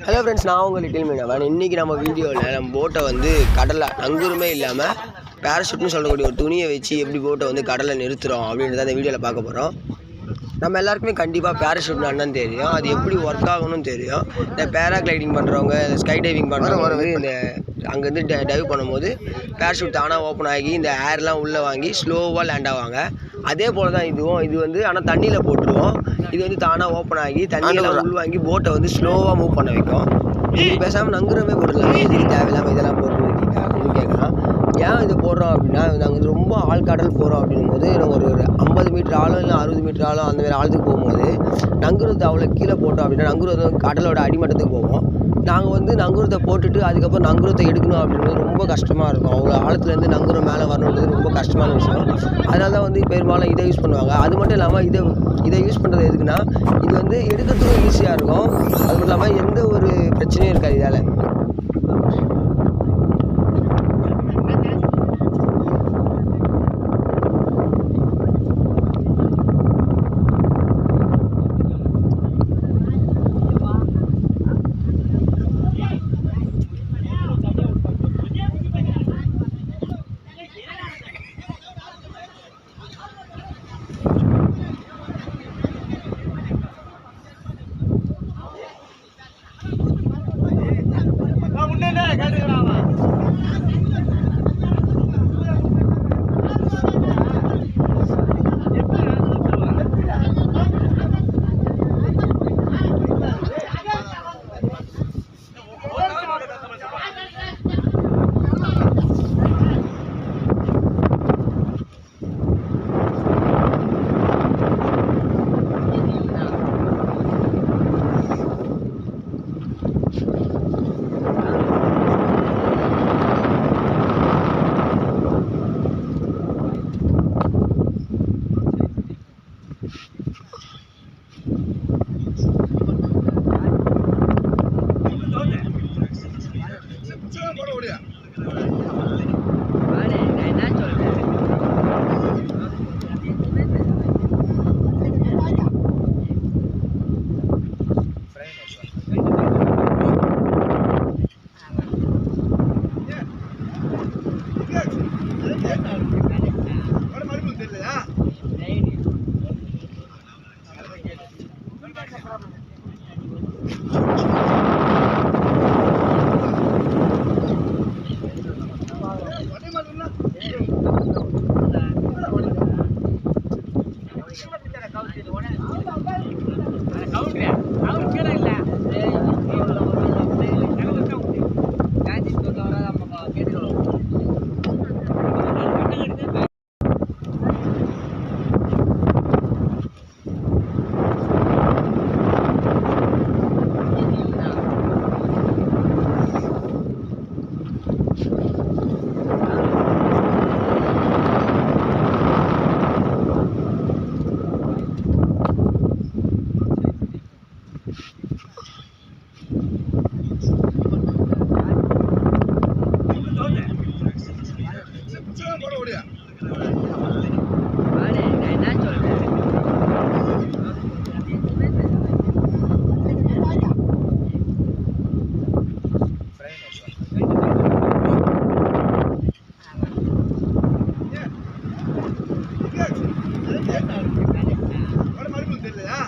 Hello friends, நான் உங்கள் little மீனவன். இன்றைக்கி நம்ம வீடியோவில் நம்ம போட்டை வந்து கடலில் நங்கூரமே இல்லாமல் பேராஷூட்னு சொல்லக்கூடிய ஒரு துணியை வச்சு எப்படி போட்டை வந்து கடலில் நிறுத்துகிறோம் அப்படின்றத அந்த வீடியோவில் பார்க்க போகிறோம். நம்ம எல்லாருக்குமே கண்டிப்பாக பேராஷூட்னு என்னன்னு தெரியும், அது எப்படி ஒர்க் ஆகணும்னு தெரியும். இந்த பேராகிளைடிங் பண்ணுறவங்க, ஸ்கை டைவிங் பண்ணுறவங்க வந்து இந்த அங்கேருந்து டைவ் பண்ணும்போது பேராஷூட் தானாக ஓப்பன் ஆகி இந்த ஏர்லாம் உள்ளே வாங்கி ஸ்லோவாக லேண்ட் ஆவாங்க. அதே போல் தான் இது வந்து ஆனால் தண்ணியில் போட்டுருவோம். இது வந்து தானாக ஓப்பன் ஆகி தண்ணியெல்லாம் உள்வாங்கி போட்டை வந்து ஸ்லோவாக மூவ் பண்ண வைக்கும். இது பேசாமல் நங்குரமே போட்டுடலாம், எதுக்கு தேவையில்லாமல் இதெல்லாம் போட்டுருக்கீங்க அப்படின்னு கேட்கலாம். ஏன் இது போடுறோம் அப்படின்னா, நாங்கள் ரொம்ப ஆழ்கடல் போகிறோம் அப்படின்னும் போது ஒரு 50 மீட்டர் ஆழம் இல்லை 60 மீட்டர் ஆழம் அந்த மாதிரி ஆழத்துக்கு போகும்போது நங்குரத்தை அவ்வளோ கீழே போட்டோம் அப்படின்னா நங்குரத்தை கடலோட அடிமட்டத்துக்கு போவோம். நாங்கள் வந்து நங்குரத்தை போட்டுட்டு அதுக்கப்புறம் நங்குரத்தை எடுக்கணும் அப்படின்றது ரொம்ப கஷ்டமாக இருக்கும். அவ்வளோ ஆழத்துலேருந்து நங்குரம் மேலே வரணுன்றது ரொம்ப கஷ்டமான விஷயம். அதனால தான் வந்து பெரும்பாலும் இதை யூஸ் பண்ணுவாங்க. அது மட்டும் இல்லாமல் இதை யூஸ் பண்ணுறது எதுக்குன்னா, இது வந்து எடுக்கிறதுக்கும் ஈஸியாக இருக்கும். அது மட்டும் இல்லாமல் எந்த ஒரு பிரச்சனையும் இருக்காது இதால். தெரியலையா?